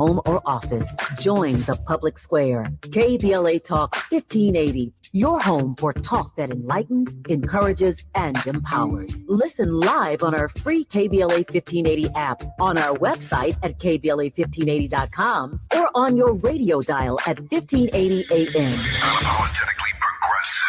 home or office, join the public square. KBLA Talk 1580, your home for talk that enlightens, encourages, and empowers. Listen live on our free KBLA 1580 app, on our website at KBLA1580.com, or on your radio dial at 1580 AM. Unapologetically progressive.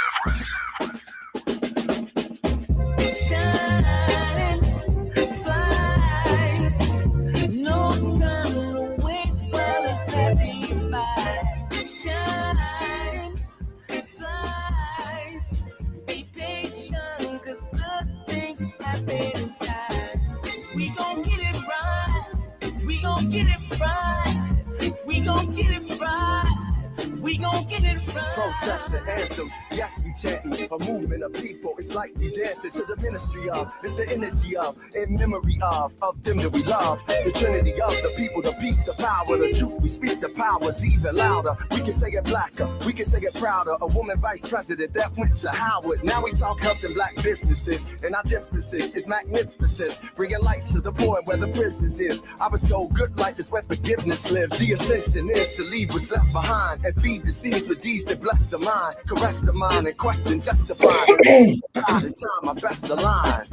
Protests and anthems, yes, we chanting a movement of people. It's like we dancing to the ministry of, it's the energy of, in memory of them that we love. The trinity of the people, the peace, the power, the truth. We speak the powers even louder. We can say it blacker, we can say it prouder. A woman vice president that went to Howard. Now we talk helping black businesses, and our differences is magnificent. Bringing light to the point where the prisons is. I was told good life is where forgiveness lives. The ascension is to leave what's left behind and feed the seeds with deeds that bless the mind, caress the mind, and question justify. Out of time, I best align.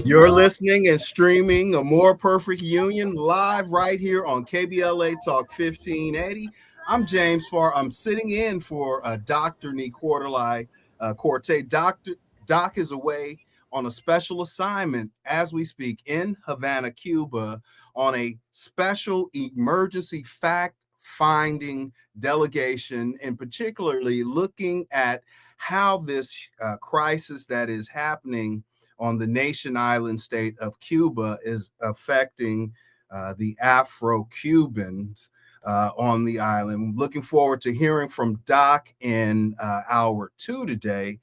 You're listening and streaming A More Perfect Union live right here on KBLA Talk 1580. I'm James Farr. I'm sitting in for Dr. Nii-Quartelai Quartey. Doc is away on a special assignment as we speak in Havana, Cuba, on a special emergency fact-finding delegation, and particularly looking at how this crisis that is happening on the nation island state of Cuba is affecting the Afro-Cubans on the island. Looking forward to hearing from Doc in hour 2 today.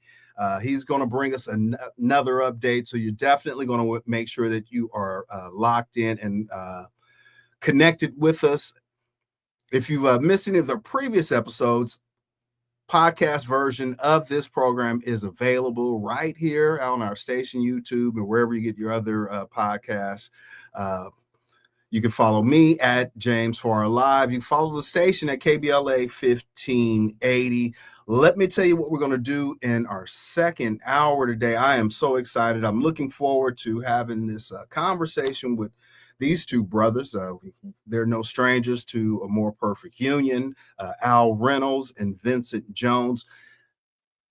He's going to bring us another update, so you're definitely going to make sure that you are locked in and connected with us. If you've missed any of the previous episodes, podcast version of this program is available right here on our station YouTube and wherever you get your other podcasts. You can follow me at James Farr Live. You can follow the station at KBLA 1580. Let me tell you what we're going to do in our second hour today. I am so excited. I'm looking forward to having this conversation with these two brothers. They're no strangers to A More Perfect Union, Al Reynolds and Vincent Jones.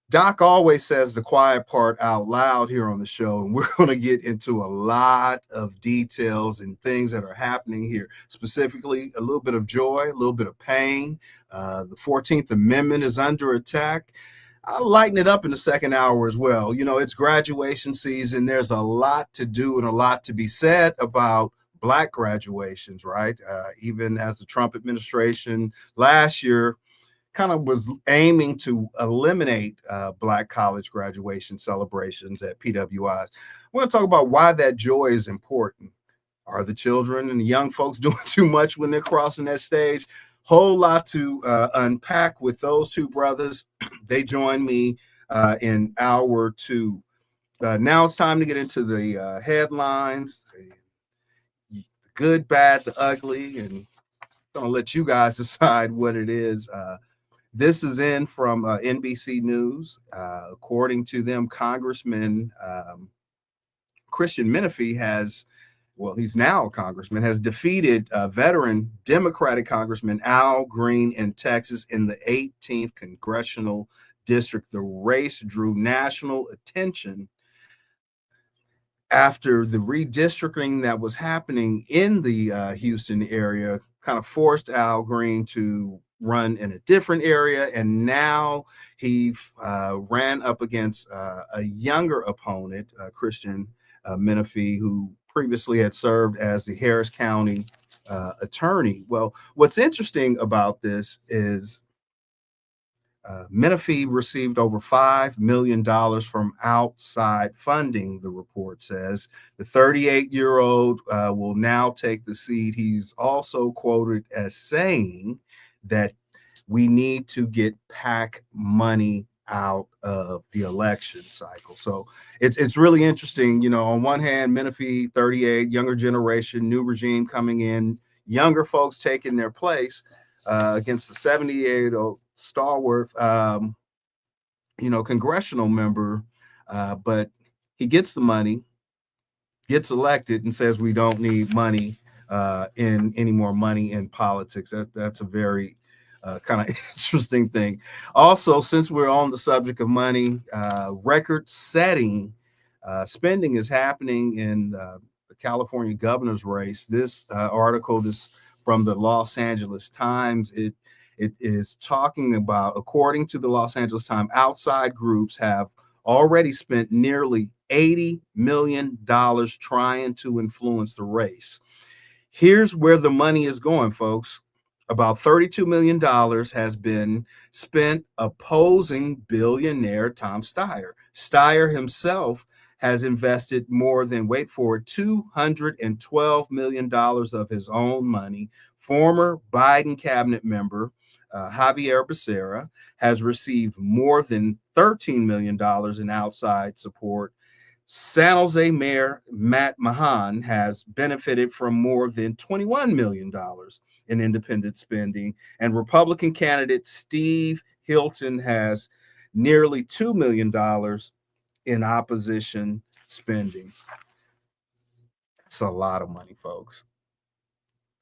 Doc always says the quiet part out loud here on the show, and we're going to get into a lot of details and things that are happening here, specifically a little bit of joy, a little bit of pain. The 14th Amendment is under attack. I'll lighten it up in the second hour as well. You know, it's graduation season. There's a lot to do and a lot to be said about Black graduations, right? Even as the Trump administration last year kind of was aiming to eliminate Black college graduation celebrations at PWIs. We're going to talk about why that joy is important. Are the children and the young folks doing too much when they're crossing that stage? Whole lot to unpack with those two brothers. They join me in hour 2. Now it's time to get into the headlines, the good, bad, the ugly, and I'm going to let you guys decide what it is. This is in from NBC News. According to them, Congressman Christian Menifee he's now a congressman, has defeated veteran Democratic Congressman Al Green in Texas in the 18th Congressional District. The race drew national attention after the redistricting that was happening in the Houston area kind of forced Al Green to run in a different area, and now he ran up against a younger opponent, Christian Menifee, who previously had served as the Harris County attorney. Well, what's interesting about this is Menifee received over $5 million from outside funding, the report says. The 38-year-old will now take the seat. He's also quoted as saying that we need to get PAC money out of the election cycle. So it's really interesting. You know, on one hand, Menifee, 38, younger generation, new regime coming in, younger folks taking their place against the 78-year-old stalwart, congressional member. But he gets the money, gets elected, and says we don't need money in any more money in politics. That's a very kind of interesting thing. Also, since we're on the subject of money, record-setting spending is happening in the California governor's race. This article, this from the Los Angeles Times, it is talking about, according to the Los Angeles Times, outside groups have already spent nearly $80 million trying to influence the race. Here's where the money is going, folks. About $32 million has been spent opposing billionaire Tom Steyer. Steyer himself has invested more than, wait for it, $212 million of his own money. Former Biden cabinet member Javier Becerra has received more than $13 million in outside support. San Jose Mayor Matt Mahan has benefited from more than $21 million in independent spending. And Republican candidate Steve Hilton has nearly $2 million in opposition spending. That's a lot of money, folks.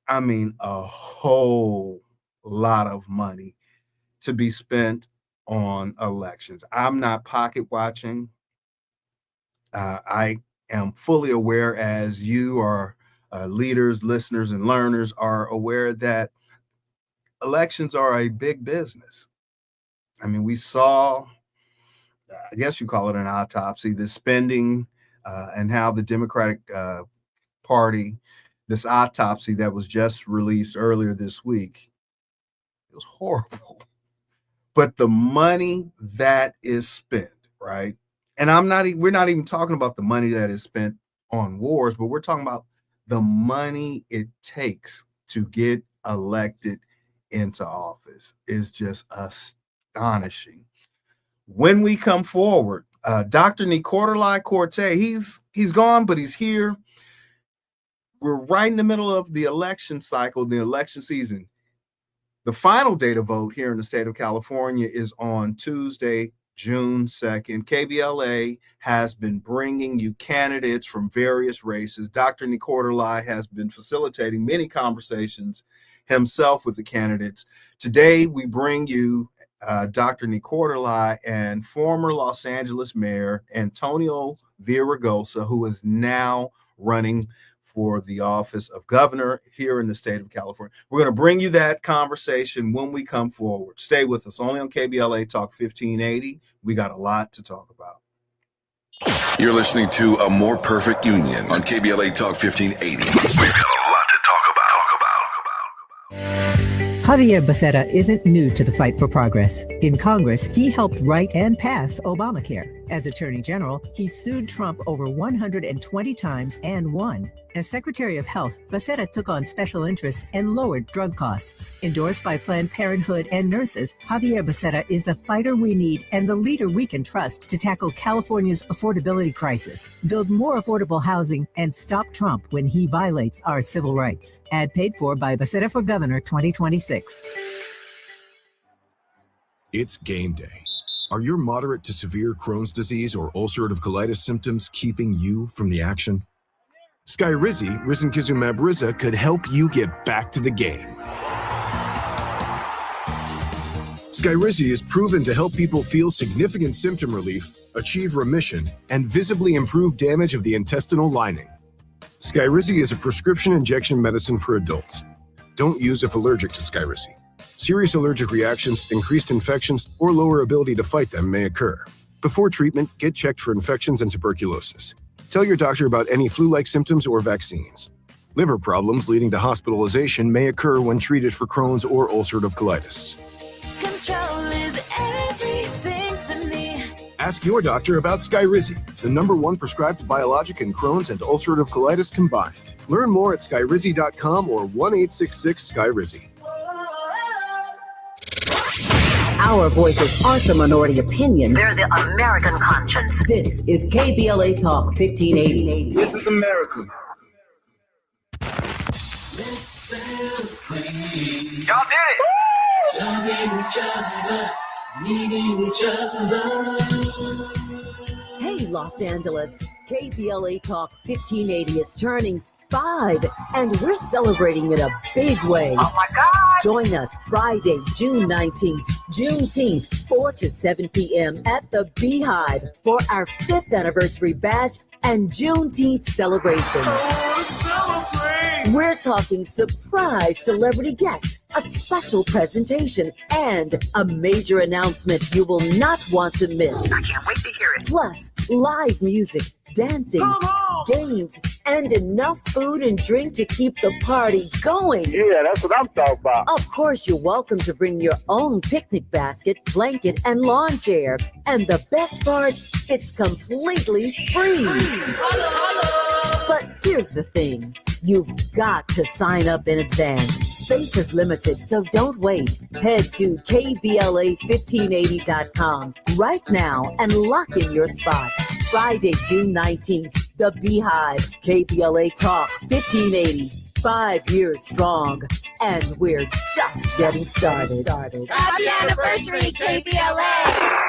I mean, a whole lot of money to be spent on elections. I'm not pocket watching. I am fully aware, as you are leaders, listeners, and learners are aware, that elections are a big business. I mean, we saw, I guess you call it an autopsy, the spending and how the Democratic Party, this autopsy that was just released earlier this week, it was horrible. But the money that is spent, right? And we're not even talking about the money that is spent on wars, but we're talking about the money it takes to get elected into office is just astonishing. When we come forward, Dr. Nii-Quartelai Quartey, he's gone, but he's here. We're right in the middle of the election cycle, the election season. The final day to vote here in the state of California is on Tuesday, June 2nd. KBLA has been bringing you candidates from various races. Dr. Nii-Quartelai has been facilitating many conversations himself with the candidates. Today, we bring you Dr. Nii-Quartelai and former Los Angeles Mayor Antonio Villaraigosa, who is now running for the office of governor here in the state of California. We're going to bring you that conversation when we come forward. Stay with us only on KBLA Talk 1580. We got a lot to talk about. You're listening to A More Perfect Union on KBLA Talk 1580. We've got a lot to talk about. Javier Becerra isn't new to the fight for progress. In Congress, he helped write and pass Obamacare. As Attorney General, he sued Trump over 120 times and won. As Secretary of Health, Becerra took on special interests and lowered drug costs. Endorsed by Planned Parenthood and nurses, Javier Becerra is the fighter we need and the leader we can trust to tackle California's affordability crisis, build more affordable housing, and stop Trump when he violates our civil rights. Ad paid for by Becerra for Governor 2026. It's game day. Are your moderate to severe Crohn's disease or ulcerative colitis symptoms keeping you from the action? Skyrizi, risankizumab Riza, could help you get back to the game. Skyrizi is proven to help people feel significant symptom relief, achieve remission, and visibly improve damage of the intestinal lining. Skyrizi is a prescription injection medicine for adults. Don't use if allergic to Skyrizi. Serious allergic reactions, increased infections, or lower ability to fight them may occur. Before treatment, get checked for infections and tuberculosis. Tell your doctor about any flu-like symptoms or vaccines. Liver problems leading to hospitalization may occur when treated for Crohn's or ulcerative colitis. Control is everything to me. Ask your doctor about Skyrizi, the #1 prescribed biologic in Crohn's and ulcerative colitis combined. Learn more at skyrizi.com or 1-866-SKYRIZI. Our voices aren't the minority opinion. They're the American conscience. This is KBLA Talk 1580. This is America. Let's celebrate. Y'all did it. Loving each other, needing each other. Hey, Los Angeles. KBLA Talk 1580 is turning 5, and we're celebrating in a big way. Oh my God. Join us Friday, June 19th, Juneteenth, 4 to 7 p.m. at the Beehive for our 5th anniversary bash and Juneteenth celebration. We're talking surprise celebrity guests, a special presentation, and a major announcement you will not want to miss. I can't wait to hear it. Plus, live music, dancing, games, and enough food and drink to keep the party going. Yeah, that's what I'm talking about. Of course, you're welcome to bring your own picnic basket, blanket, and lawn chair. And the best part, it's completely free. But here's the thing. You've got to sign up in advance. Space is limited, so don't wait. Head to KBLA1580.com right now and lock in your spot. Friday, June 19th, The Beehive, KBLA Talk 1580. 5 years strong, and we're just getting started. Happy anniversary, KBLA!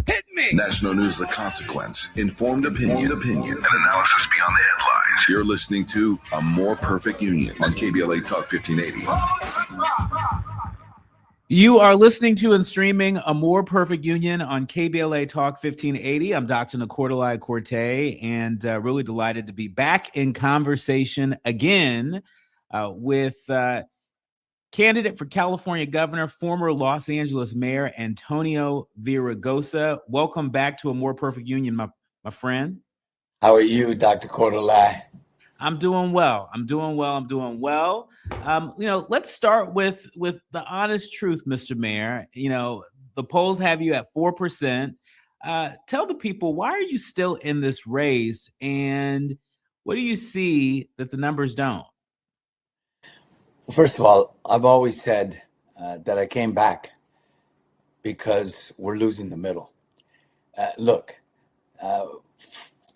Hit me. National news, the consequence, informed opinion, and analysis beyond the headlines. You're listening to A More Perfect Union on KBLA Talk 1580. You are listening to and streaming A More Perfect Union on KBLA Talk 1580. I'm Dr. Nii-Quartelai Quartey, and really delighted to be back in conversation again with candidate for California governor, former Los Angeles Mayor Antonio Villaraigosa. Welcome back to A More Perfect Union, my friend. How are you, Dr. Quartelai? I'm doing well. Let's start with the honest truth, Mr. Mayor. The polls have you at 4%. Tell the people, why are you still in this race, and what do you see that the numbers don't? Well, first of all, I've always said that I came back because we're losing the middle. Look,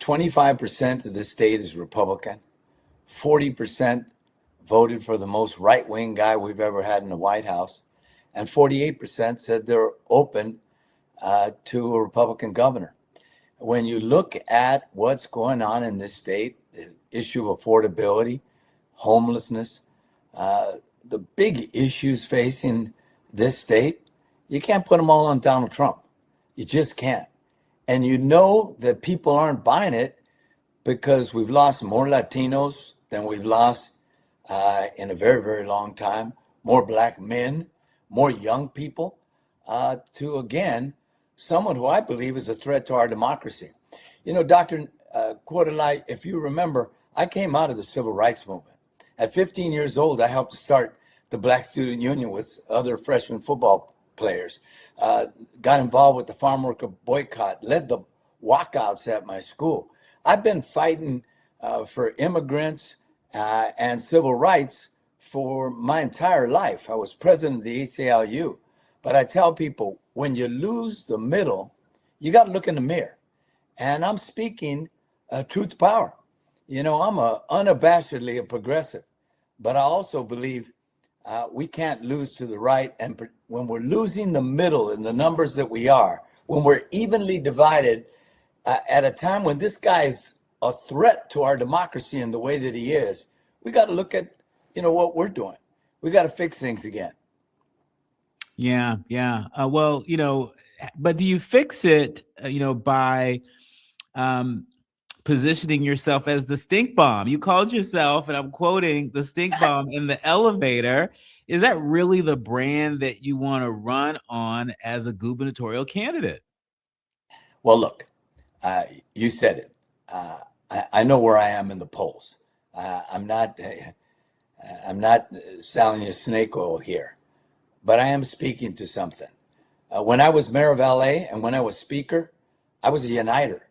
25% of the state is Republican. 40% voted for the most right-wing guy we've ever had in the White House. And 48% said they're open to a Republican governor. When you look at what's going on in this state, the issue of affordability, homelessness, the big issues facing this state, you can't put them all on Donald Trump. You just can't. And you know that people aren't buying it because we've lost more Latinos than we've lost in a very, very long time, more black men, more young people, to, again, someone who I believe is a threat to our democracy. Dr. Quartelai, if you remember, I came out of the civil rights movement. At 15 years old, I helped to start the Black Student Union with other freshman football players, got involved with the farm worker boycott, led the walkouts at my school. I've been fighting for immigrants and civil rights for my entire life. I was president of the ACLU. But I tell people, when you lose the middle, you got to look in the mirror. And I'm speaking truth to power. I'm unabashedly a progressive. But I also believe we can't lose to the right. And when we're losing the middle in the numbers that we are, when we're evenly divided at a time when this guy is a threat to our democracy in the way that he is, we got to look at, what we're doing. We got to fix things again. Yeah. But do you fix it, by positioning yourself as the stink bomb? You called yourself, and I'm quoting, the stink bomb in the elevator. Is that really the brand that you want to run on as a gubernatorial candidate? Well, look, you said it. I know where I am in the polls. I'm not selling you snake oil here, but I am speaking to something. When I was mayor of LA and when I was speaker, I was a uniter.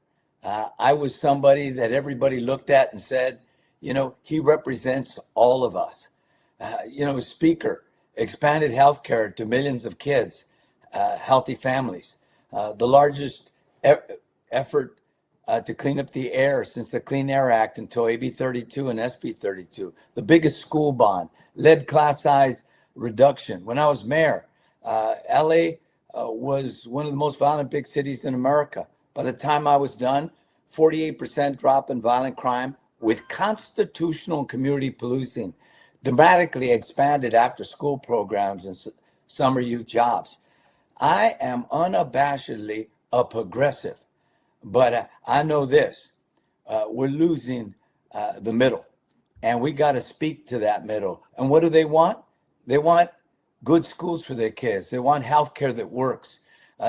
I was somebody that everybody looked at and said, he represents all of us. Speaker, expanded health care to millions of kids, healthy families, the largest effort to clean up the air since the Clean Air Act until AB 32 and SB 32, the biggest school bond, lead class size reduction. When I was mayor, LA was one of the most violent big cities in America. By the time I was done, 48% drop in violent crime with constitutional community policing, dramatically expanded after school programs and summer youth jobs. I am unabashedly a progressive, but I know this, we're losing the middle, and we got to speak to that middle. And what do they want? They want good schools for their kids. They want health care that works.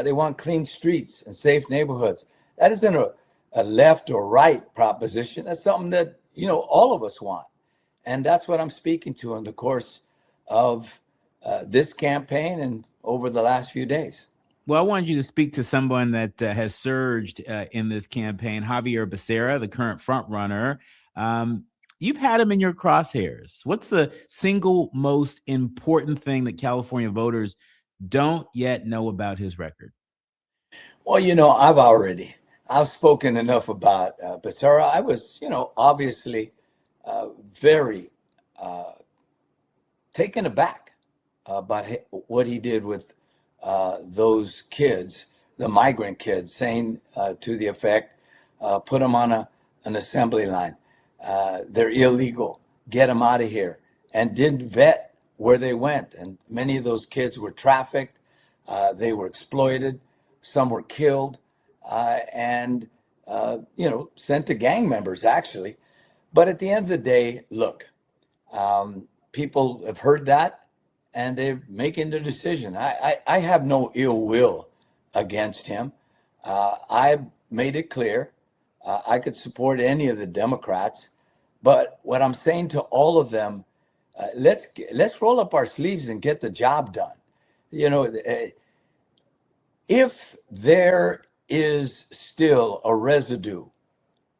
They want clean streets and safe neighborhoods. That isn't a left or right proposition. That's something that, all of us want. And that's what I'm speaking to in the course of this campaign and over the last few days. Well, I wanted you to speak to someone that has surged in this campaign, Javier Becerra, the current front runner. You've had him in your crosshairs. What's the single most important thing that California voters don't yet know about his record? Well, I've spoken enough about Becerra. I was, obviously very taken aback about what he did with those kids, the migrant kids, saying to the effect, put them on an assembly line. They're illegal. Get them out of here. And didn't vet where they went. And many of those kids were trafficked. They were exploited. Some were killed and sent to gang members, actually. But at the end of the day, look, people have heard that and they're making their decision. I have no ill will against him. I made it clear I could support any of the Democrats. But what I'm saying to all of them, let's roll up our sleeves and get the job done. If there is still a residue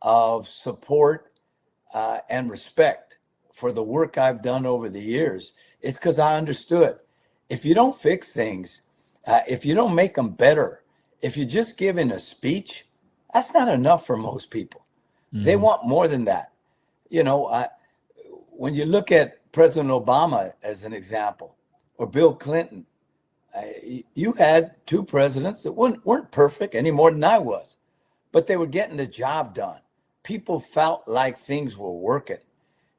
of support and respect for the work I've done over the years, it's because I understood if you don't fix things, if you don't make them better, if you're just giving a speech, that's not enough for most people. Mm-hmm. They want more than that. When you look at President Obama as an example, or Bill Clinton, you had two presidents that weren't perfect any more than I was, but they were getting the job done. People felt like things were working.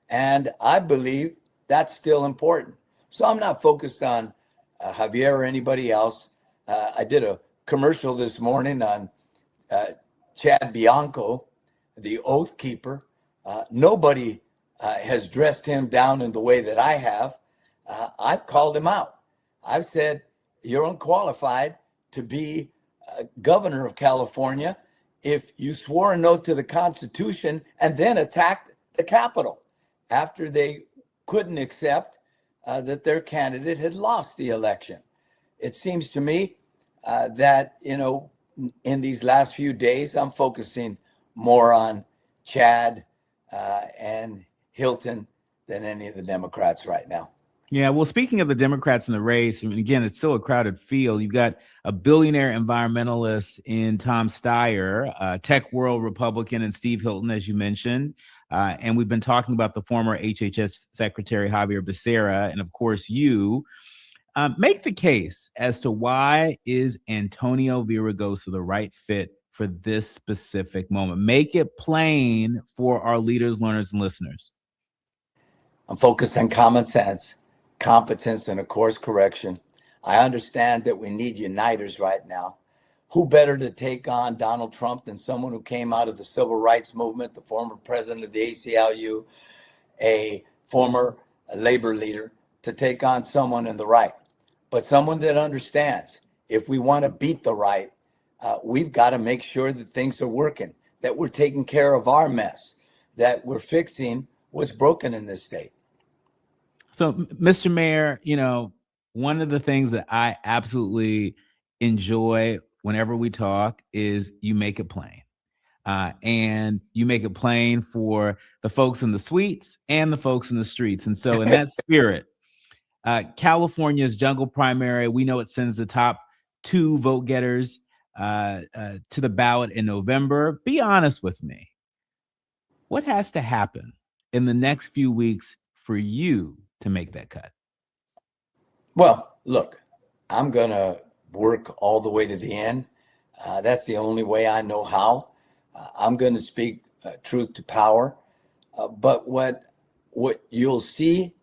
And I believe that's still important. So I'm not focused on Javier or anybody else. I did a commercial this morning on Chad Bianco, the Oath Keeper. Nobody has dressed him down in the way that I have. I've called him out. I've said, you're unqualified to be governor of California if you swore an oath to the Constitution and then attacked the Capitol after they couldn't accept that their candidate had lost the election. It seems to me that, in these last few days, I'm focusing more on Chad and Hilton than any of the Democrats right now. Yeah, well, speaking of the Democrats in the race, again, it's still a crowded field. You've got a billionaire environmentalist in Tom Steyer, a tech world Republican, and Steve Hilton, as you mentioned. And we've been talking about the former HHS Secretary Javier Becerra, and of course, you. Make the case as to why is Antonio Villaraigosa the right fit for this specific moment. Make it plain for our leaders, learners, and listeners. I'm focused on common sense, competence, and a course correction. I understand that we need uniters right now. Who better to take on Donald Trump than someone who came out of the civil rights movement, the former president of the ACLU, a former labor leader, to take on someone in the right, but someone that understands if we want to beat the right, we've got to make sure that things are working, that we're taking care of our mess, that we're fixing what's broken in this state. So, Mr. Mayor, one of the things that I absolutely enjoy whenever we talk is you make it plain. And you make it plain for the folks in the suites and the folks in the streets. And so in that spirit, California's jungle primary, we know it sends the top 2 vote getters to the ballot in November. Be honest with me. What has to happen in the next few weeks for you to make that cut? Well, look, I'm going to work all the way to the end. That's the only way I know how. I'm going to speak truth to power. But what you'll see,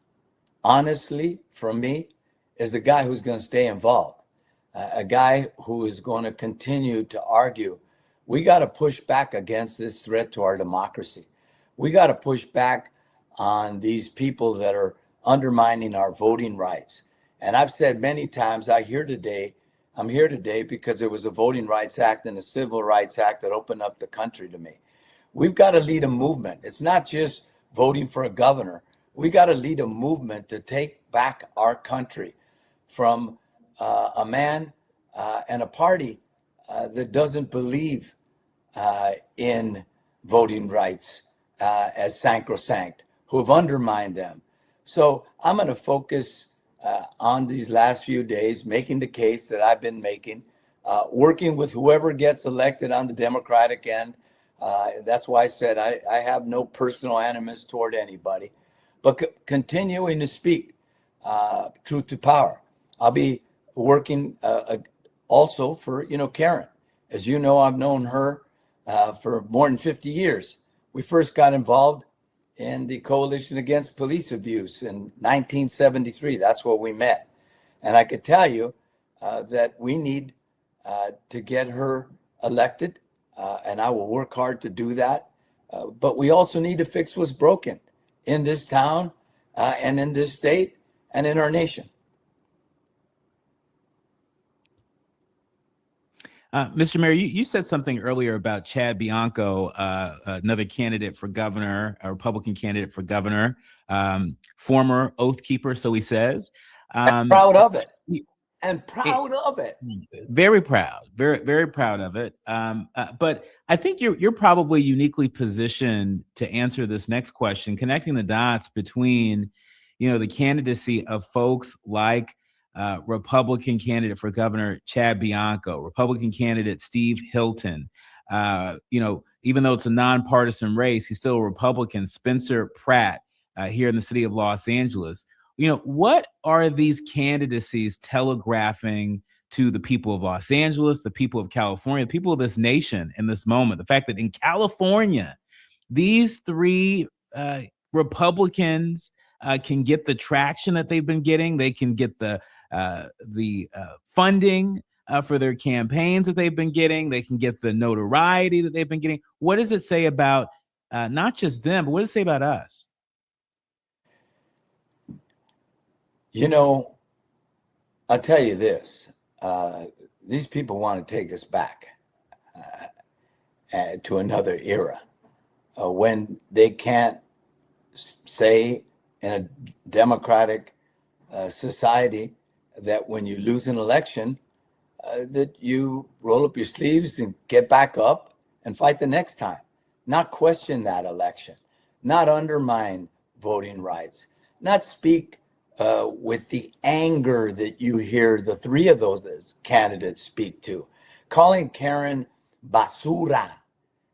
honestly, from me is a guy who's going to stay involved, a guy who is going to continue to argue. We got to push back against this threat to our democracy. We got to push back on these people that are undermining our voting rights. And I've said many times, I'm here today because there was a Voting Rights Act and a Civil Rights Act that opened up the country to me. We've got to lead a movement. It's not just voting for a governor. We got to lead a movement to take back our country from a man and a party that doesn't believe in voting rights as sacrosanct, who have undermined them. So I'm going to focus on these last few days, making the case that I've been making, working with whoever gets elected on the Democratic end. That's why I said I have no personal animus toward anybody, but continuing to speak truth to power. I'll be working also for, Karen. As you know, I've known her for more than 50 years. We first got involved in the Coalition Against Police Abuse in 1973. That's where we met. And I could tell you that we need to get her elected, and I will work hard to do that. But we also need to fix what's broken in this town and in this state and in our nation. Mr. Mayor, you said something earlier about Chad Bianco, another candidate for governor, a Republican candidate for governor, former oath keeper, so he says. And proud of it. Of it. Very proud, very, very proud of it. But I think you're probably uniquely positioned to answer this next question, connecting the dots between, the candidacy of folks like Republican candidate for governor Chad Bianco, Republican candidate Steve Hilton. Even though it's a nonpartisan race, he's still a Republican. Spencer Pratt here in the city of Los Angeles. What are these candidacies telegraphing to the people of Los Angeles, the people of California, the people of this nation in this moment? The fact that in California, these 3 Republicans can get the traction that they've been getting. They can get the funding for their campaigns that they've been getting. They can get the notoriety that they've been getting. What does it say about not just them, but what does it say about us? I'll tell you this. These people want to take us back to another era when they can't say in a democratic society that when you lose an election, that you roll up your sleeves and get back up and fight the next time, not question that election, not undermine voting rights, not speak with the anger that you hear the 3 of those candidates speak to, calling Karen basura,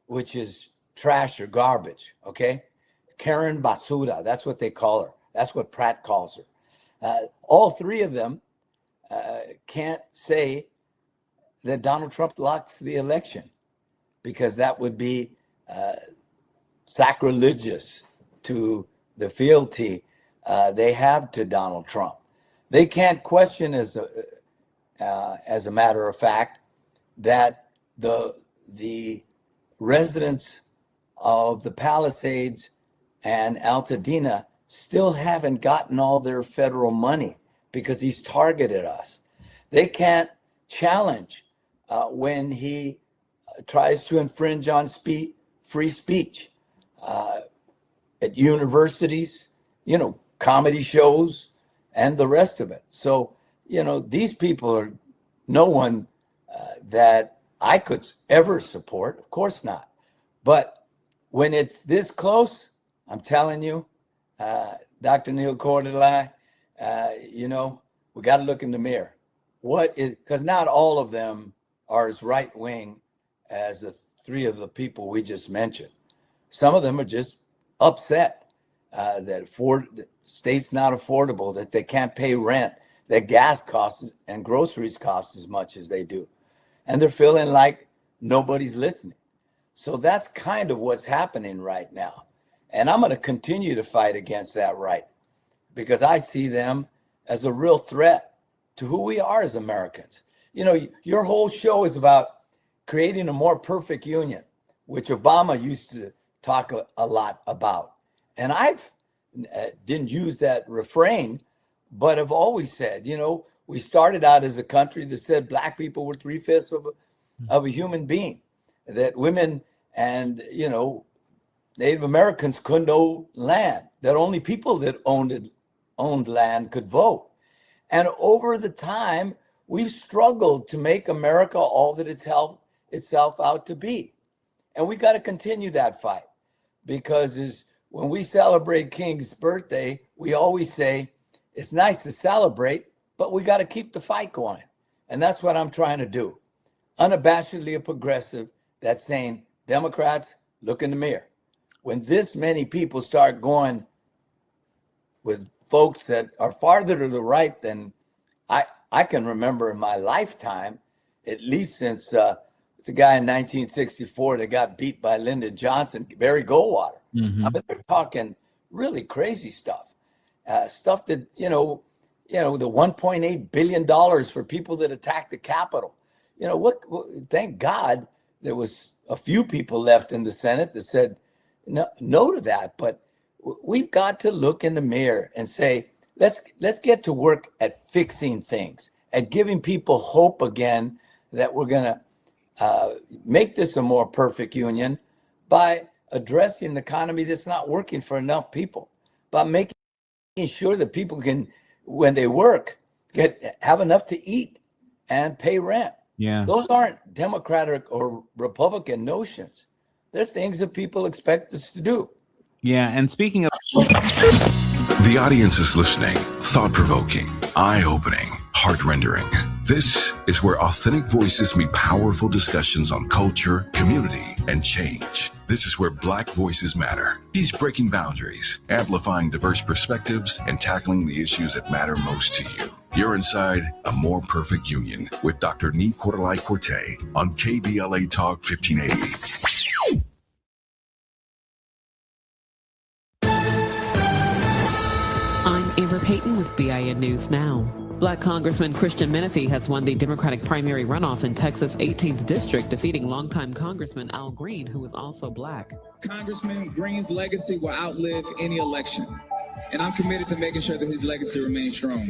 which is trash or garbage, okay? Karen basura, that's what they call her. That's what Pratt calls her. All 3 of them can't say that Donald Trump lost the election, because that would be sacrilegious to the fealty they have to Donald Trump. They can't question, as a matter of fact, that the residents of the Palisades and Altadena still haven't gotten all their federal money because he's targeted us. They can't challenge when he tries to infringe on free speech at universities, comedy shows, and the rest of it. So, these people are no one that I could ever support. Of course not. But when it's this close, I'm telling you, Dr. Nii-Quartelai, we got to look in the mirror. Because not all of them are as right wing as the three of the people we just mentioned. Some of them are just upset that the state's not affordable, that they can't pay rent, that gas costs and groceries cost as much as they do. And they're feeling like nobody's listening. So that's kind of what's happening right now. And I'm going to continue to fight against that right, because I see them as a real threat to who we are as Americans. Your whole show is about creating a more perfect union, which Obama used to talk a lot about. And I didn't use that refrain, but have always said, we started out as a country that said black people were 3/5 of a human being, that women and, Native Americans couldn't own land, that only people that owned land could vote. And over the time, we've struggled to make America all that it's held itself out to be. And we got to continue that fight, because when we celebrate King's birthday, we always say, it's nice to celebrate, but we got to keep the fight going. And that's what I'm trying to do. Unabashedly a progressive that's saying, Democrats, look in the mirror. When this many people start going with folks that are farther to the right than I can remember in my lifetime, at least since it's a guy in 1964 that got beat by Lyndon Johnson, Barry Goldwater. Mm-hmm. I mean, they're talking really crazy stuff. Stuff that, the $1.8 billion for people that attacked the Capitol. Thank God there was a few people left in the Senate that said no to that. But we've got to look in the mirror and say, let's get to work at fixing things, at giving people hope again that we're going to make this a more perfect union by addressing an economy that's not working for enough people, by making sure that people can, when they work, have enough to eat and pay rent. Yeah. Those aren't Democratic or Republican notions. They're things that people expect us to do. Yeah. And speaking of... The audience is listening. Thought-provoking, eye-opening, heart-rendering. This is where authentic voices meet powerful discussions on culture, community, and change. This is where Black voices matter. He's breaking boundaries, amplifying diverse perspectives, and tackling the issues that matter most to you. You're inside A More Perfect Union with Dr. Nii-Quartelai Quartey on KBLA Talk 1580. I'm Amber Payton with BIN News Now. Black Congressman Christian Menifee has won the Democratic primary runoff in Texas' 18th district, defeating longtime Congressman Al Green, who is also black. Congressman Green's legacy will outlive any election, and I'm committed to making sure that his legacy remains strong.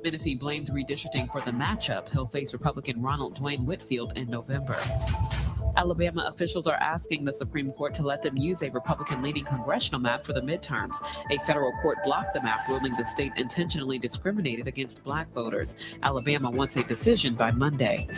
Menifee blamed redistricting for the matchup. He'll face Republican Ronald Dwayne Whitfield in November. Alabama officials are asking the Supreme Court to let them use a Republican-leaning congressional map for the midterms. A federal court blocked the map, ruling the state intentionally discriminated against black voters. Alabama wants a decision by Monday.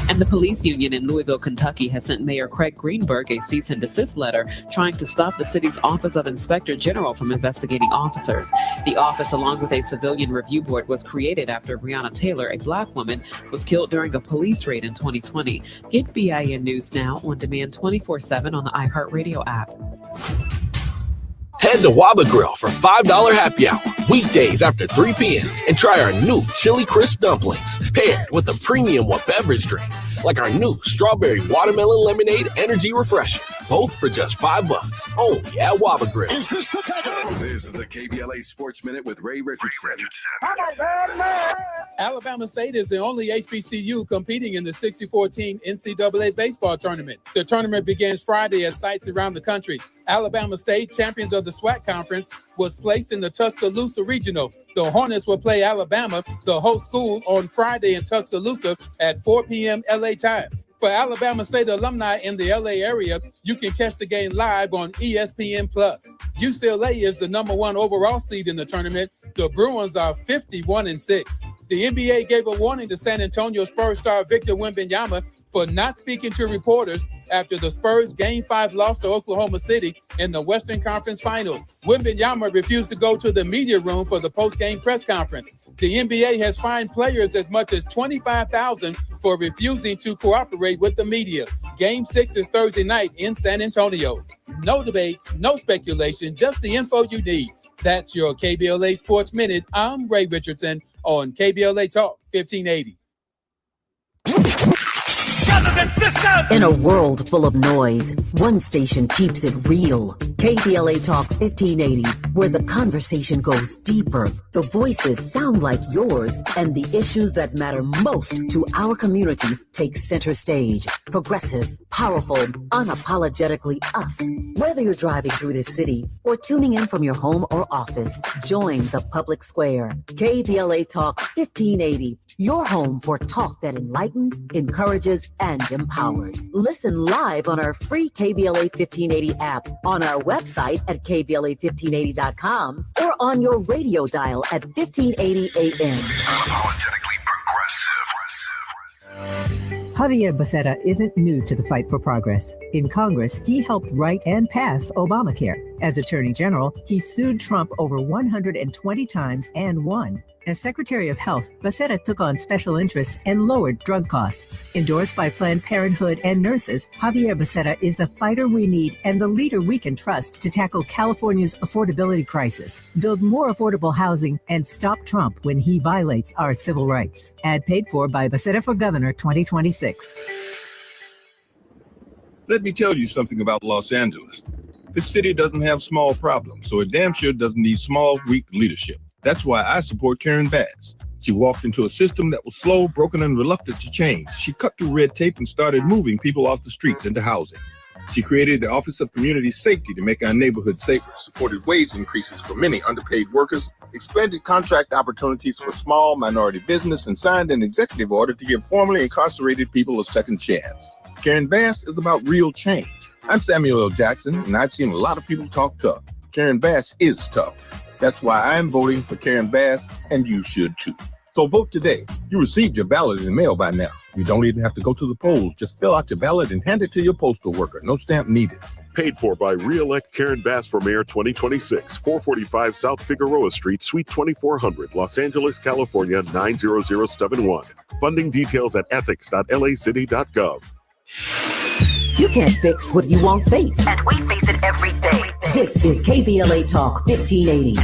And the police union in Louisville, Kentucky has sent Mayor Craig Greenberg a cease and desist letter trying to stop the city's Office of Inspector General from investigating officers. The office, along with a civilian review board, was created after Breonna Taylor, a black woman, was killed during a police raid in 2020. Get BIN News Now on demand 24/7 on the iHeartRadio app. Head to Waba Grill for $5 happy hour weekdays after 3 p.m. and try our new chili crisp dumplings paired with a premium beverage drink like our new strawberry watermelon lemonade energy refresher, both for just $5 only at Waba Grill. This is the KBLA Sports Minute with Ray Richardson. Alabama State is the only HBCU competing in the 64-team NCAA baseball tournament. The tournament begins Friday at sites around the country. Alabama State, champions of the SWAC Conference, was placed in the Tuscaloosa Regional. The Hornets will play Alabama, the host school, on Friday in Tuscaloosa at 4 p.m. LA time. For Alabama State alumni in the LA area, you can catch the game live on ESPN+. UCLA is the #1 overall seed in the tournament The Bruins are 51-6. The NBA gave a warning to San Antonio Spurs star Victor Wembanyama for not speaking to reporters after the Spurs' Game 5 loss to Oklahoma City in the Western Conference Finals. Wembanyama refused to go to the media room for the post-game press conference. The NBA has fined players as much as $25,000 for refusing to cooperate with the media. Game 6 is Thursday night in San Antonio. No debates, no speculation, just the info you need. That's your KBLA Sports Minute. I'm Ray Richardson on KBLA Talk 1580. In a world full of noise, one station keeps it real. KBLA Talk 1580, where the conversation goes deeper, the voices sound like yours, and the issues that matter most to our community take center stage. Progressive, powerful, unapologetically us. Whether you're driving through the city or tuning in from your home or office, join the public square. KBLA Talk 1580, your home for talk that enlightens, encourages, and empowers. Listen live on our free KBLA 1580 app, on our website at KBLA1580.com, or on your radio dial at 1580 AM. Unapologetically progressive. Javier Becerra isn't new to the fight for progress. In Congress, he helped write and pass Obamacare. As Attorney General, he sued Trump over 120 times and won. As Secretary of Health, Becerra took on special interests and lowered drug costs. Endorsed by Planned Parenthood and nurses, Javier Becerra is the fighter we need and the leader we can trust to tackle California's affordability crisis, build more affordable housing, and stop Trump when he violates our civil rights. Ad paid for by Becerra for Governor 2026. Let me tell you something about Los Angeles. This city doesn't have small problems, so it damn sure doesn't need small, weak leadership. That's why I support Karen Bass. She walked into a system that was slow, broken, and reluctant to change. She cut through red tape and started moving people off the streets into housing. She created the Office of Community Safety to make our neighborhoods safer, supported wage increases for many underpaid workers, expanded contract opportunities for small minority business, and signed an executive order to give formerly incarcerated people a second chance. Karen Bass is about real change. I'm Samuel L. Jackson, and I've seen a lot of people talk tough. Karen Bass is tough. That's why I'm voting for Karen Bass, and you should too. So vote today. You received your ballot in the mail by now. You don't even have to go to the polls. Just fill out your ballot and hand it to your postal worker. No stamp needed. Paid for by Re-elect Karen Bass for Mayor 2026, 445 South Figueroa Street, Suite 2400, Los Angeles, California, 90071. Funding details at ethics.lacity.gov. You can't fix what you won't face. And we face it every day. This is KBLA Talk 1580.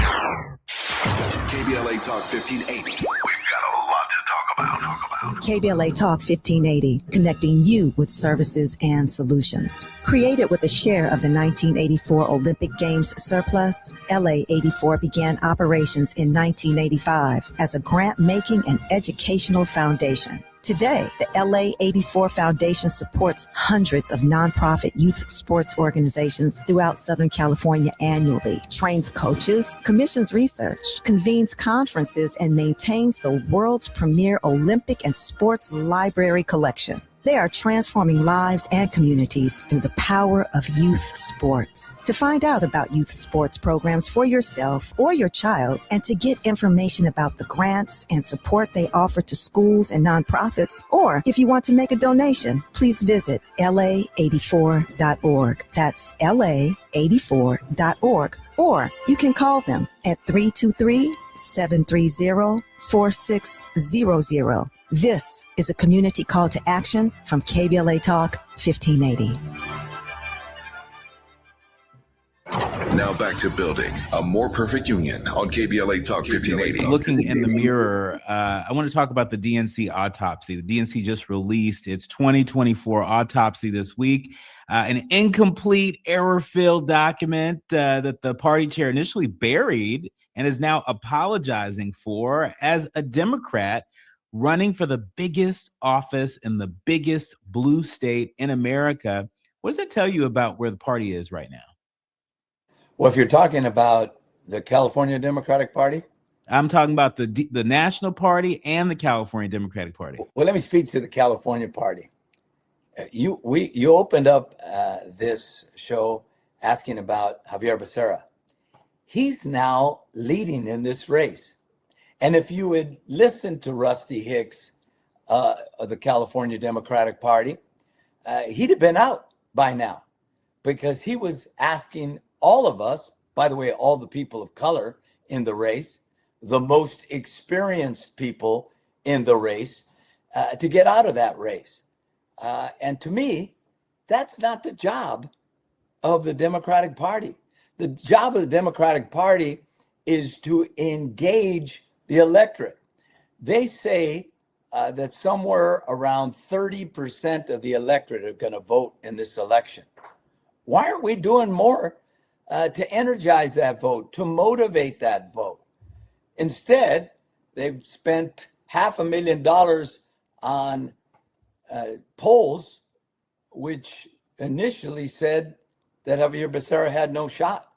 KBLA Talk 1580. We've got a lot to talk about. KBLA Talk 1580, connecting you with services and solutions. Created with a share of the 1984 Olympic Games surplus, LA 84 began operations in 1985 as a grant-making and educational foundation. Today, the LA 84 Foundation supports hundreds of nonprofit youth sports organizations throughout Southern California annually, trains coaches, commissions research, convenes conferences, and maintains the world's premier Olympic and sports library collection. They are transforming lives and communities through the power of youth sports. To find out about youth sports programs for yourself or your child, and to get information about the grants and support they offer to schools and nonprofits, or if you want to make a donation, please visit la84.org. That's la84.org. Or you can call them at 323-730-4600. This is a community call to action from KBLA Talk 1580. Now back to building a more perfect union on KBLA Talk 1580. Looking in the mirror, I want to talk about the DNC autopsy. The DNC just released its 2024 autopsy this week. An incomplete, error-filled document that the party chair initially buried and is now apologizing for as a Democrat running for the biggest office in the biggest blue state in America. What does that tell you about where the party is right now? Well, if you're talking about the California Democratic Party, I'm talking about the National Party and the California Democratic Party. Well, let me speak to the California Party. You opened up this show asking about Javier Becerra, he's now leading in this race. And if you had listened to Rusty Hicks of the California Democratic Party, he'd have been out by now, because he was asking all of us, by the way, all the people of color in the race, the most experienced people in the race, to get out of that race. And to me, that's not the job of the Democratic Party. The job of the Democratic Party is to engage the electorate. They say that somewhere around 30% of the electorate are going to vote in this election. Why aren't we doing more to energize that vote, to motivate that vote? Instead, they've spent $500,000 on polls, which initially said that Javier Becerra had no shot.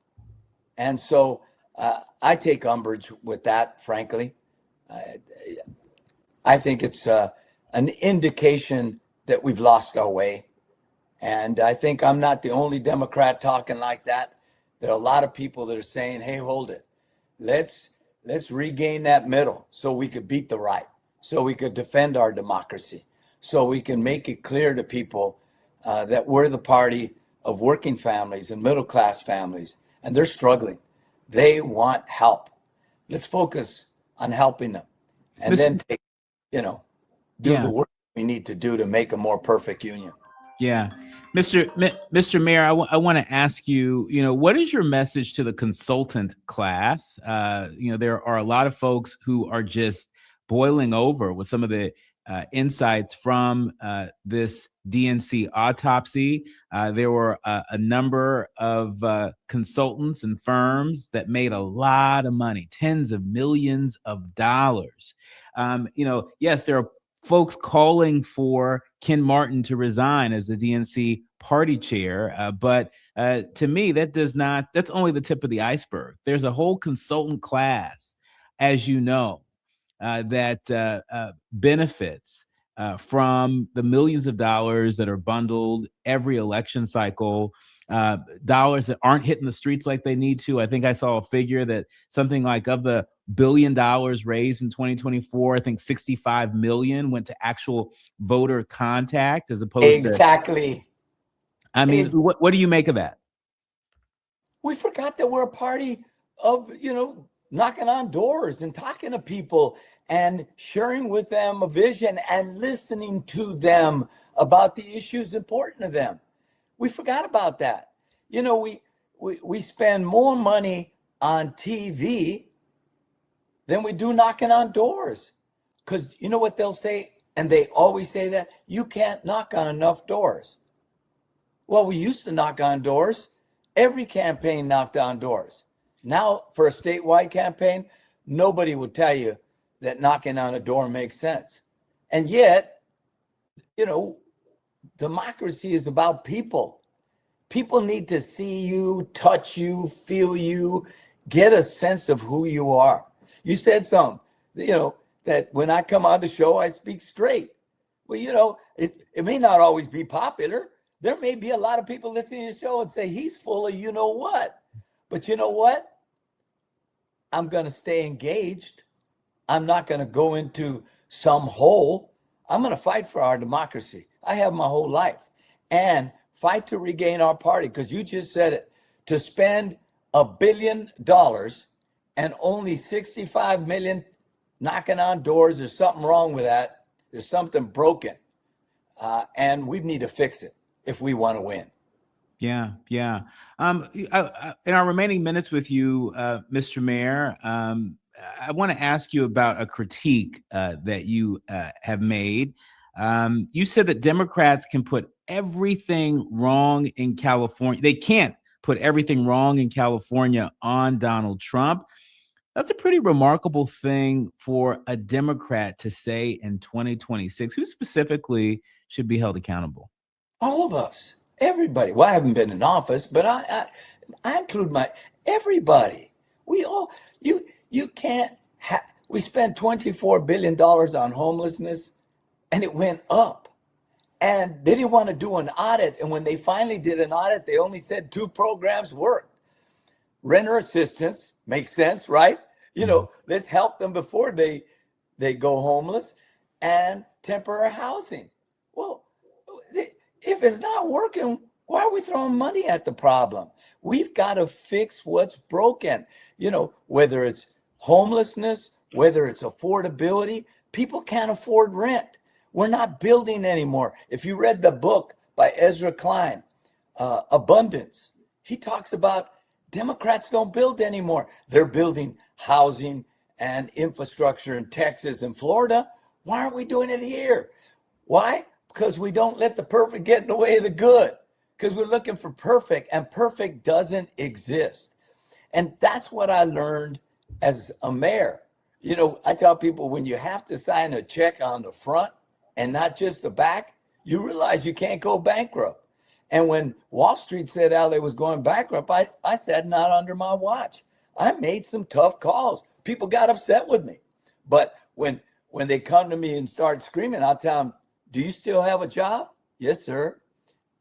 And so I take umbrage with that, frankly. I think it's an indication that we've lost our way. And I think I'm not the only Democrat talking like that. There are a lot of people that are saying, hey, hold it. Let's regain that middle so we could beat the right, so we could defend our democracy, so we can make it clear to people that we're the party of working families and middle-class families, and they're struggling. They want help. Let's focus on helping them, and then take, do the work we need to do to make a more perfect union. Yeah. Mr. Mayor, I want to ask you, what is your message to the consultant class? There are a lot of folks who are just boiling over with some of the insights from this DNC autopsy. There were a number of consultants and firms that made a lot of money, tens of millions of dollars. Yes, there are folks calling for Ken Martin to resign as the DNC party chair. But to me, that's only the tip of the iceberg. There's a whole consultant class, as you know, that benefits from the millions of dollars that are bundled every election cycle, dollars that aren't hitting the streets like they need to. I think I saw a figure that something like of the $1 billion raised in 2024, I think 65 million went to actual voter contact as opposed to. Exactly. I mean, what do you make of that? We forgot that we're a party of, knocking on doors and talking to people and sharing with them a vision and listening to them about the issues important to them. We forgot about that. We spend more money on TV than we do knocking on doors. Because you know what they'll say? And they always say that you can't knock on enough doors. Well, we used to knock on doors. Every campaign knocked on doors. Now, for a statewide campaign, nobody would tell you that knocking on a door makes sense. And yet, democracy is about people. People need to see you, touch you, feel you, get a sense of who you are. You said something, that when I come on the show, I speak straight. Well, it may not always be popular. There may be a lot of people listening to the show and say, he's full of you know what. But you know what? I'm going to stay engaged. I'm not going to go into some hole. I'm going to fight for our democracy. I have my whole life. And fight to regain our party, because you just said it. To spend $1 billion and only 65 million knocking on doors, there's something wrong with that. There's something broken. And we need to fix it if we want to win. Yeah. In our remaining minutes with you, Mr. Mayor, I want to ask you about a critique that you have made. You said that Democrats can put everything wrong in California. They can't put everything wrong in California on Donald Trump. That's a pretty remarkable thing for a Democrat to say in 2026. Who specifically should be held accountable? All of us, everybody. Well, I haven't been in office, but I include everybody. We all, you can't we spent $24 billion on homelessness, and it went up. And they didn't want to do an audit. And when they finally did an audit, they only said 2 programs worked. renter assistance makes sense, right? You know, let's help them before they go homeless, and temporary housing. Well, if it's not working, why are we throwing money at the problem? We've got to fix what's broken. You know, whether it's homelessness, whether it's affordability, people can't afford rent. We're not building anymore. If you read the book by Ezra Klein, Abundance, he talks about Democrats don't build anymore. They're building housing and infrastructure in Texas and Florida. Why aren't we doing it here? Why? Because we don't let the perfect get in the way of the good. Because we're looking for perfect, and perfect doesn't exist. And that's what I learned as a mayor. You know, I tell people, when you have to sign a check on the front and not just the back, you realize you can't go bankrupt. And when Wall Street said LA was going bankrupt, I said, not under my watch. I made some tough calls. People got upset with me. But when they come to me and start screaming, I'll tell them, do you still have a job? Yes, sir.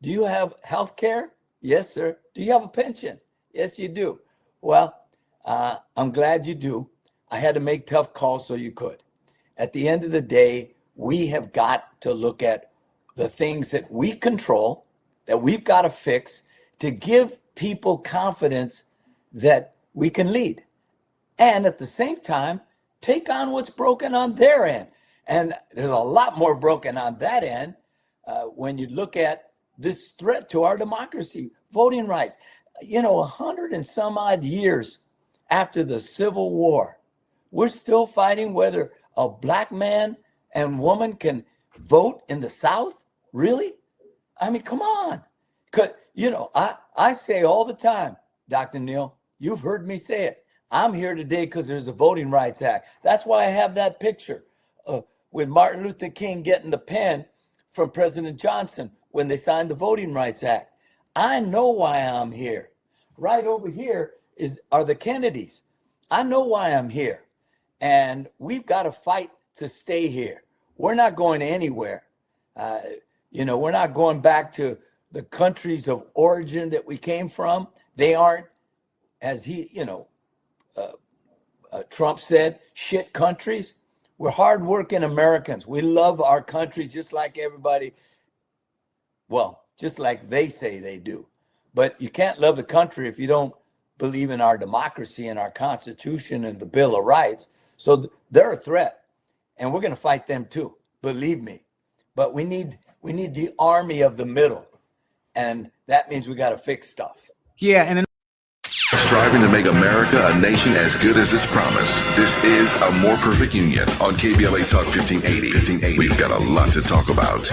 Do you have health care? Yes, sir. Do you have a pension? Yes, you do. Well, I'm glad you do. I had to make tough calls so you could. At the end of the day, we have got to look at the things that we control, that we've got to fix to give people confidence that we can lead. And at the same time, take on what's broken on their end. And there's a lot more broken on that end when you look at this threat to our democracy, voting rights. You know, 100 and some odd years after the Civil War, we're still fighting whether a black man and woman can vote in the South. Really? I mean, come on. Because, you know, I say all the time, Dr. Neal, you've heard me say it. I'm here today because there's a Voting Rights Act. That's why I have that picture with Martin Luther King getting the pen from President Johnson when they signed the Voting Rights Act. I know why I'm here. Right over here are the Kennedys. I know why I'm here. And we've got to fight to stay here. We're not going anywhere. You know, we're not going back to the countries of origin that we came from. They aren't, as Trump said, shit countries. We're hardworking Americans. We love our country just like everybody, well, just like they say they do. But you can't love the country if you don't believe in our democracy and our Constitution and the Bill of Rights. So they're a threat, and we're going to fight them too, believe me. But we need the army of the middle, and that means we got to fix stuff. Yeah, and striving to make America a nation as good as its promise. This is A More Perfect Union on KBLA Talk 1580. We've got a lot to talk about.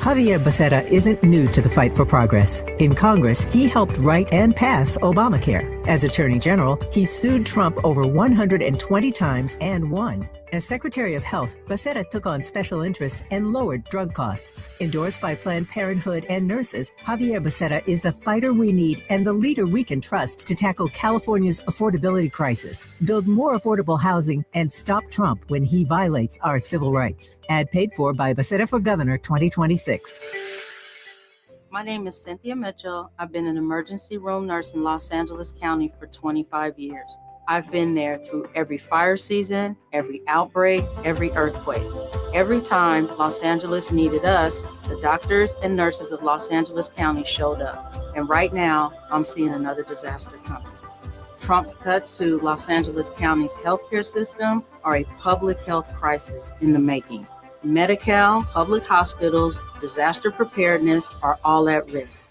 Javier Becerra isn't new to the fight for progress. In Congress, he helped write and pass Obamacare. As Attorney General, he sued Trump over 120 times and won. As Secretary of Health, Becerra took on special interests and lowered drug costs. Endorsed by Planned Parenthood and nurses, Javier Becerra is the fighter we need and the leader we can trust to tackle California's affordability crisis, build more affordable housing, and stop Trump when he violates our civil rights. Ad paid for by Becerra for Governor 2026. My name is Cynthia Mitchell. I've been an emergency room nurse in Los Angeles County for 25 years. I've been there through every fire season, every outbreak, every earthquake. Every time Los Angeles needed us, the doctors and nurses of Los Angeles County showed up. And right now, I'm seeing another disaster coming. Trump's cuts to Los Angeles County's healthcare system are a public health crisis in the making. Medi-Cal, public hospitals, disaster preparedness are all at risk,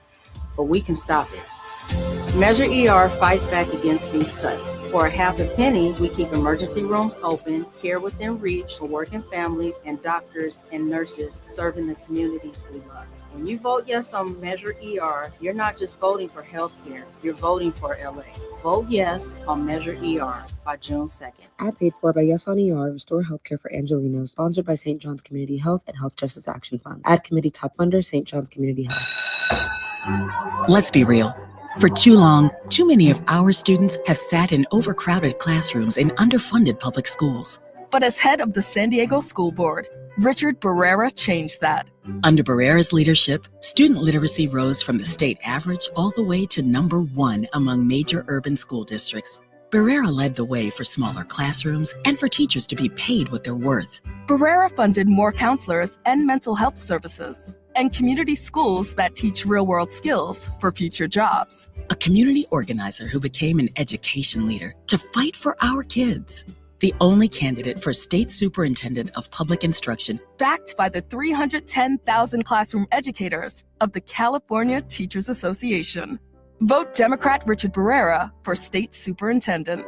but we can stop it. Measure ER fights back against these cuts. For a half a penny, we keep emergency rooms open, care within reach for working families, and doctors and nurses serving the communities we love. When you vote yes on Measure ER, you're not just voting for health care, you're voting for LA. Vote yes on Measure ER by June 2nd. Ad paid for by Yes on ER, Restore Healthcare for Angelinos, sponsored by St. John's Community Health and Health Justice Action Fund. Ad committee top funder, St. John's Community Health. Let's be real. For too long, too many of our students have sat in overcrowded classrooms in underfunded public schools. But as head of the San Diego School Board, Richard Barrera changed that. Under Barrera's leadership, student literacy rose from the state average all the way to #1 among major urban school districts. Barrera led the way for smaller classrooms and for teachers to be paid what they're worth. Barrera funded more counselors and mental health services, and community schools that teach real-world skills for future jobs. A community organizer who became an education leader to fight for our kids. The only candidate for state superintendent of public instruction, Backed by the 310,000 classroom educators of the California Teachers Association. Vote Democrat Richard Barrera for state superintendent.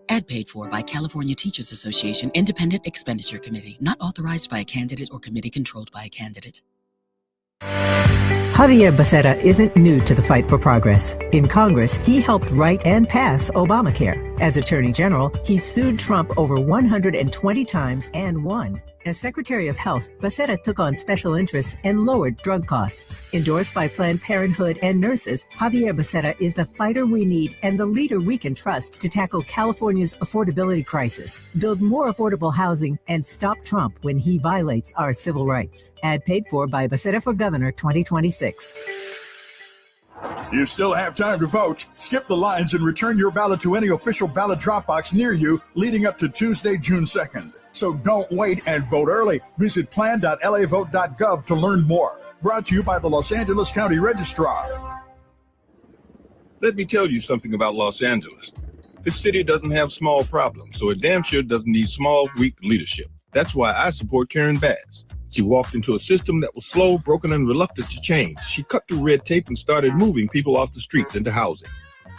Ad paid for by California Teachers Association Independent Expenditure Committee, not authorized by a candidate or committee controlled by a candidate. Javier Becerra isn't new to the fight for progress. In Congress, he helped write and pass Obamacare. As Attorney General, he sued Trump over 120 times and won. As Secretary of Health, Becerra took on special interests and lowered drug costs. Endorsed by Planned Parenthood and nurses, Javier Becerra is the fighter we need and the leader we can trust to tackle California's affordability crisis, build more affordable housing, and stop Trump when he violates our civil rights. Ad paid for by Becerra for Governor 2026. You still have time to vote. Skip the lines and return your ballot to any official ballot drop box near you leading up to Tuesday, June 2nd. So don't wait and vote early. Visit plan.lavote.gov to learn more. Brought to you by the Los Angeles County Registrar. Let me tell you something about Los Angeles. This city doesn't have small problems, so it damn sure doesn't need small, weak leadership. That's why I support Karen Bass. She walked into a system that was slow, broken, and reluctant to change. She cut through red tape and started moving people off the streets into housing.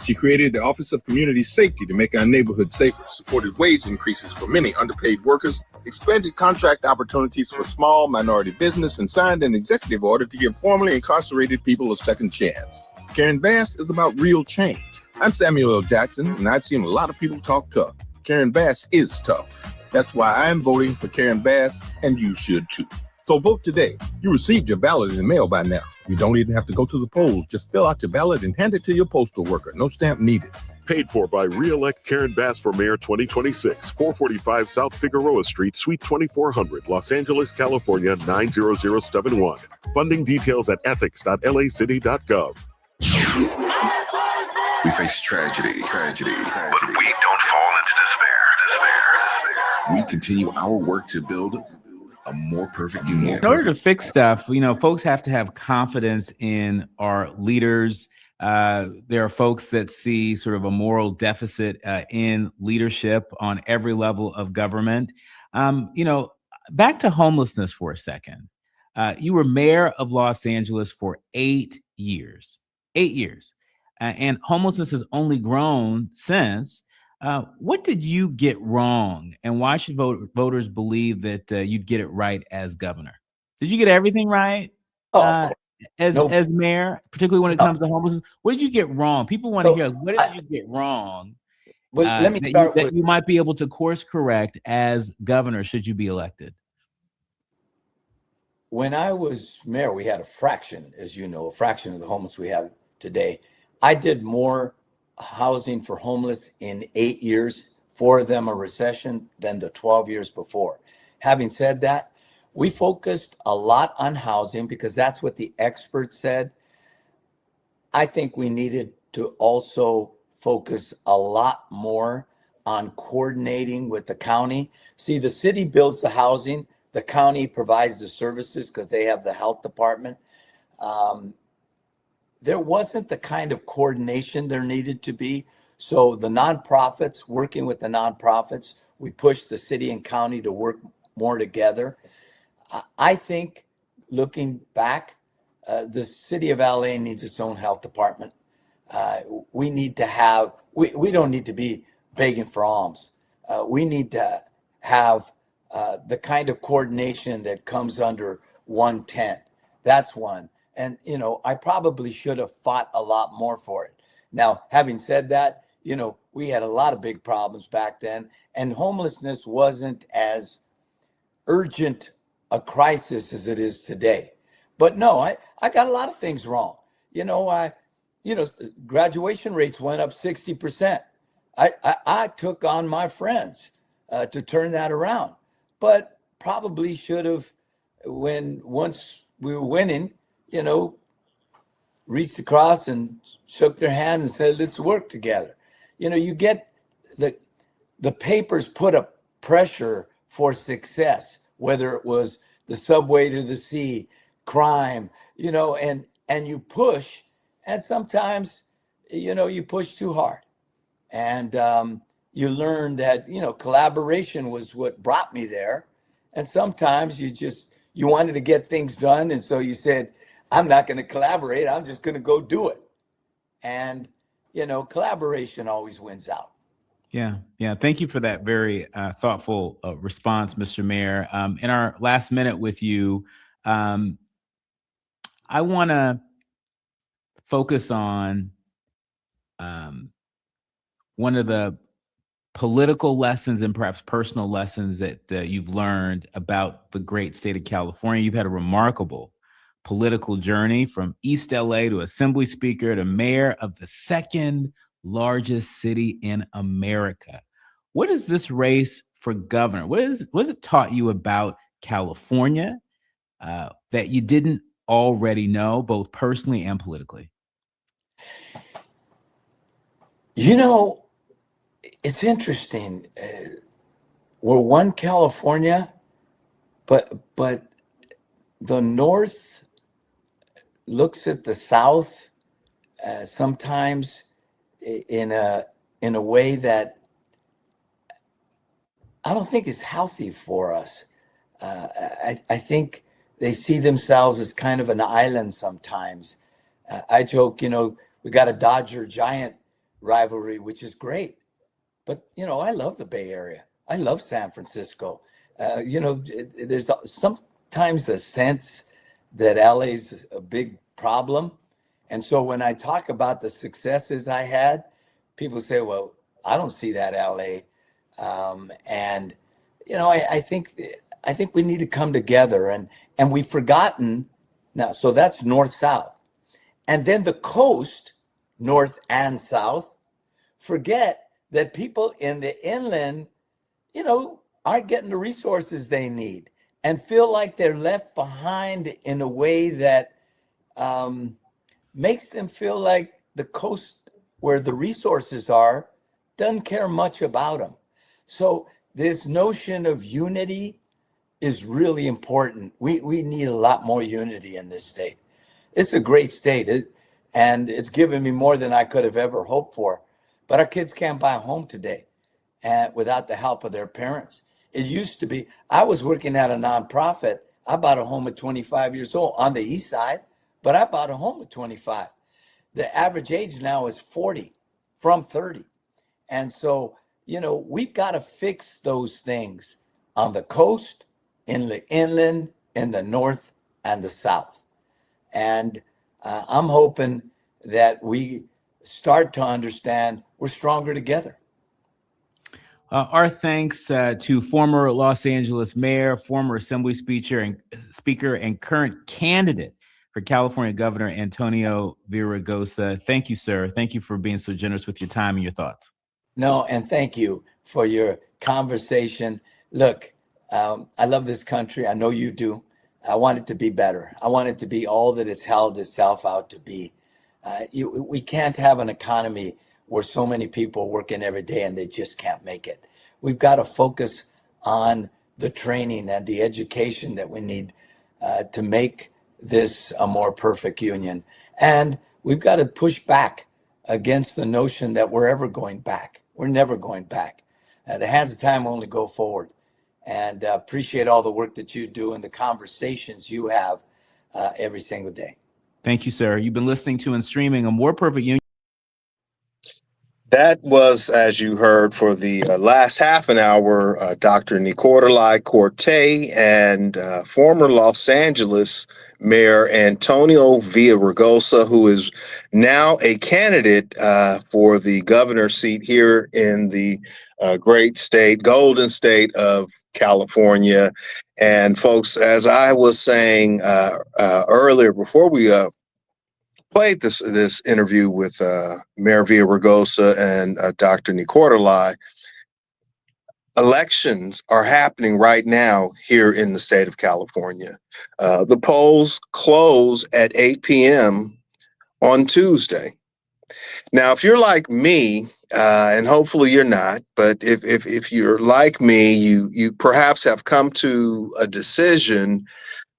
She created the Office of Community Safety to make our neighborhood safer, supported wage increases for many underpaid workers, expanded contract opportunities for small minority business, and signed an executive order to give formerly incarcerated people a second chance. Karen Bass is about real change. I'm Samuel L. Jackson, and I've seen a lot of people talk tough. Karen Bass is tough. That's why I'm voting for Karen Bass, and you should too. So vote today. You received your ballot in the mail by now. You don't even have to go to the polls. Just fill out your ballot and hand it to your postal worker. No stamp needed. Paid for by re-elect Karen Bass for Mayor 2026, 445 South Figueroa Street, Suite 2400, Los Angeles, California, 90071. Funding details at ethics.lacity.gov. We face tragedy, but we don't fall into despair. We continue our work to build a more perfect union. In order to fix stuff, folks have to have confidence in our leaders. There are folks that see sort of a moral deficit in leadership on every level of government. Back to homelessness for a second. You were mayor of Los Angeles for 8 years. 8 years. And homelessness has only grown since. What did you get wrong, and why should voters believe that you'd get it right as governor? Did you get everything right as mayor, particularly when it comes to homelessness? What did you get wrong? People want to hear, what did you get wrong? Well, let me start that you might be able to course correct as governor should you be elected. When I was mayor, we had a fraction, as you know, a fraction of the homeless we have today. I did more housing for homeless in 8 years, 4 of them a recession, than the 12 years before. Having said that, we focused a lot on housing because that's what the experts said. I think we needed to also focus a lot more on coordinating with the county. See, the city builds the housing, the county provides the services because they have the health department. There wasn't the kind of coordination there needed to be. So the nonprofits, working with the nonprofits, we pushed the city and county to work more together. I think looking back, the city of LA needs its own health department. We need to have, we don't need to be begging for alms. We need to have the kind of coordination that comes under one tent. That's one. And, I probably should have fought a lot more for it. Now, having said that, we had a lot of big problems back then, and homelessness wasn't as urgent a crisis as it is today. But no, I got a lot of things wrong. Graduation rates went up 60%. I took on my friends. to turn that around. But probably should have, once we were winning, reached across and shook their hand and said, let's work together. You get the papers put a pressure for success, whether it was the subway to the sea, crime, and you push, and sometimes, you push too hard. And you learn that, collaboration was what brought me there. And sometimes you wanted to get things done. And so you said, I'm not going to collaborate. I'm just going to go do it. And, collaboration always wins out. Yeah. Thank you for that very thoughtful response, Mr. Mayor. In our last minute with you, I want to focus on one of the political lessons and perhaps personal lessons that you've learned about the great state of California. You've had a remarkable political journey from East LA to Assembly Speaker to mayor of the second largest city in America. What is this race for governor? What has it taught you about California that you didn't already know, both personally and politically? It's interesting. We're one California, but the North looks at the South sometimes in a way that I don't think is healthy for us. I think they see themselves as kind of an island sometimes. I joke, we got a Dodger-Giant rivalry, which is great. But, I love the Bay Area. I love San Francisco. There's sometimes a sense that LA's a big problem. And so when I talk about the successes I had, people say, well, I don't see that LA. I think we need to come together and we've forgotten now. So that's north-south. And then the coast, north and south, forget that people in the inland, aren't getting the resources they need and feel like they're left behind in a way that makes them feel like the coast where the resources are doesn't care much about them. So this notion of unity is really important. We need a lot more unity in this state. It's a great state, and it's given me more than I could have ever hoped for. But our kids can't buy a home today without the help of their parents. It used to be, I was working at a nonprofit. I bought a home at 25 years old on the east side, but I bought a home at 25. The average age now is 40 from 30. And so, we've got to fix those things on the coast, in the inland, in the north and the south. And I'm hoping that we start to understand we're stronger together. Our thanks to former Los Angeles mayor, former Assembly Speaker, and current candidate for California Governor Antonio Villaraigosa. Thank you, sir. Thank you for being so generous with your time and your thoughts. No, and thank you for your conversation. Look, I love this country. I know you do. I want it to be better. I want it to be all that it's held itself out to be. We can't have an economy where so many people are working every day and they just can't make it. We've got to focus on the training and the education that we need to make this a more perfect union. And we've got to push back against the notion that we're ever going back. We're never going back. The hands of time only go forward. And appreciate all the work that you do and the conversations you have every single day. Thank you, sir. You've been listening to and streaming A More Perfect Union. That was, as you heard, for the last half an hour, Dr. Nii-Quartelai Quartey and former Los Angeles Mayor Antonio Villaraigosa, who is now a candidate for the governor's seat here in the great state, golden state of California. And folks, as I was saying earlier, before we played this interview with Mayor Villaraigosa and Dr. Nii-Quartelai, elections are happening right now here in the state of California. The polls close at 8 p.m. on Tuesday. Now, if you're like me, and hopefully you're not, but if you're like me, you perhaps have come to a decision,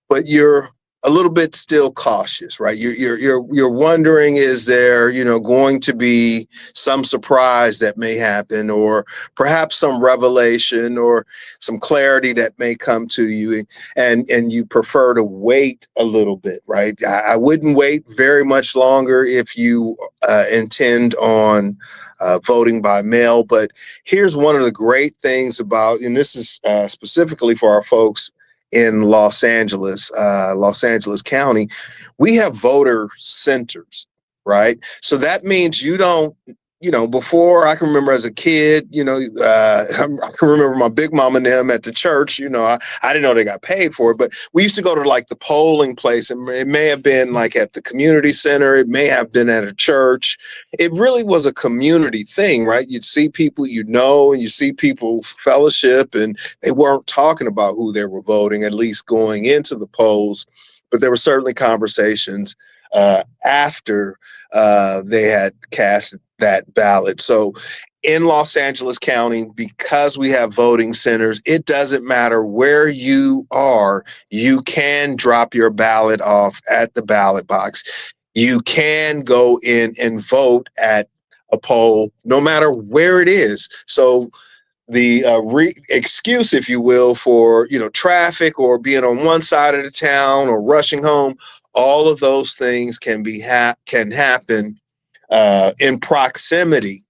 but you're a little bit still cautious, right? You're wondering, is there, going to be some surprise that may happen, or perhaps some revelation or some clarity that may come to you, and you prefer to wait a little bit, right? I wouldn't wait very much longer if you intend on voting by mail. But here's one of the great things about, and this is specifically for our folks in Los Angeles County, we have voter centers, right? So that means you don't, before, I can remember as a kid, I can remember my big mom and them at the church, I didn't know they got paid for it, but we used to go to like the polling place, and it may have been like at the community center. It may have been at a church. It really was a community thing, right? You'd see people, and you see people fellowship, and they weren't talking about who they were voting, at least going into the polls, but there were certainly conversations after they had cast that ballot. So in Los Angeles County, because we have voting centers, it doesn't matter where you are, you can drop your ballot off at the ballot box. You can go in and vote at a poll, no matter where it is. So the excuse, if you will, for traffic or being on one side of the town or rushing home, all of those things can happen in proximity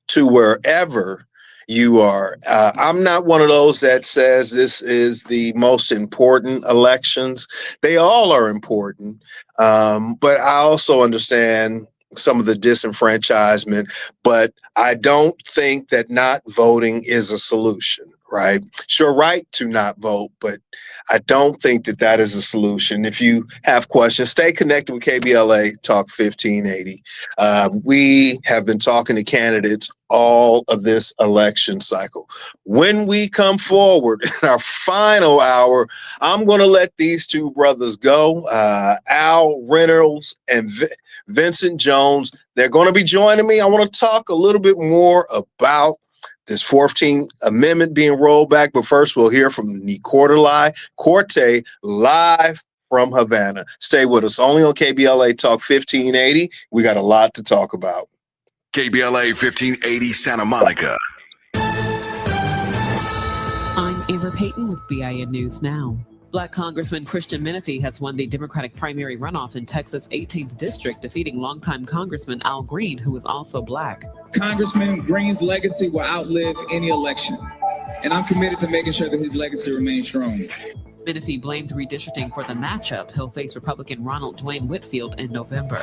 to wherever you are. I'm not one of those that says this is the most important elections. They all are important, but I also understand some of the disenfranchisement, but I don't think that not voting is a solution, right? It's your right to not vote, but I don't think that is a solution. If you have questions, stay connected with KBLA Talk 1580. We have been talking to candidates all of this election cycle. When we come forward in our final hour, I'm going to let these two brothers go, Al Reynolds and Vincent Jones. They're going to be joining me. I want to talk a little bit more about this 14th Amendment being rolled back. But first, we'll hear from Nii-Quartelai Quartey live from Havana. Stay with us only on KBLA Talk 1580. We got a lot to talk about. KBLA 1580 Santa Monica. I'm Amber Payton with BIN News Now. Black Congressman Christian Menifee has won the Democratic primary runoff in Texas' 18th district, defeating longtime Congressman Al Green, who is also black. Congressman Green's legacy will outlive any election, and I'm committed to making sure that his legacy remains strong. Menifee blamed redistricting for the matchup. He'll face Republican Ronald Dwayne Whitfield in November.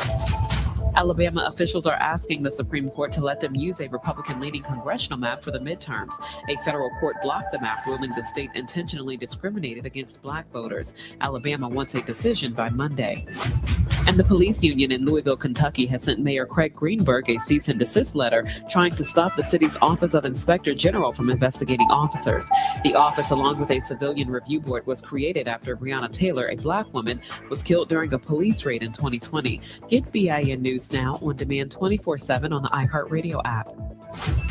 Alabama officials are asking the Supreme Court to let them use a Republican-leaning congressional map for the midterms. A federal court blocked the map, ruling the state intentionally discriminated against black voters. Alabama wants a decision by Monday. And the police union in Louisville, Kentucky has sent Mayor Craig Greenberg a cease and desist letter trying to stop the city's Office of Inspector General from investigating officers. The office, along with a civilian review board, was created after Breonna Taylor, a black woman, was killed during a police raid in 2020. Get BIN News Now on demand 24/7 on the iHeartRadio app.